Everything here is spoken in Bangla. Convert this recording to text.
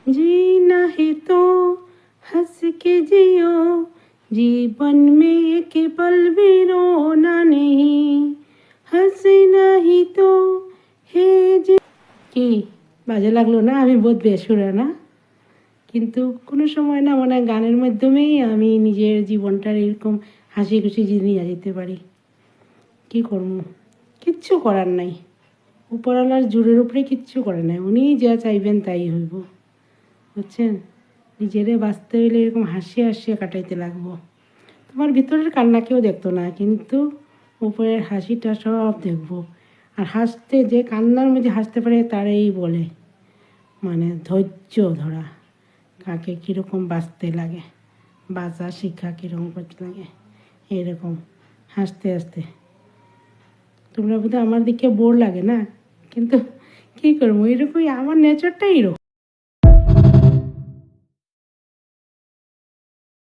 जीना है तो हंस के जियो, जीवन में एक पल भी रोना नहीं, हंसना ही तो है কি বাজে লাগলো না? আমি বোধ বেসুরা না, কিন্তু কোনো সময় না মানে গানের মাধ্যমেই আমি নিজের জীবনটার এরকম হাসি খুশি নিয়ে যেতে পারি। কি করব, কিচ্ছু করার নাই, উপরওয়ালার জোরের উপরে কিচ্ছু করে নাই, উনি যা চাইবেন তাই হইব, বুঝছেন? নিজেরে বাঁচতে হইলে এরকম হাসি হাসিয়ে কাটাইতে লাগবো। তোমার ভিতরের কান্না কেউ দেখতো না, কিন্তু উপরের হাসিটা সব দেখবো। আর হাসতে, যে কান্নার মধ্যে হাসতে পারে তারাই বলে মানে ধৈর্য ধরা, কাকে কীরকম বাঁচতে লাগে, বাঁচা শিক্ষা কীরকম করতে লাগে, এরকম হাসতে হাসতে। তোমরা বোধহয় আমার দিকে বোর লাগে না, কিন্তু কী করবো, এরকমই আমার নেচারটাই এরকম।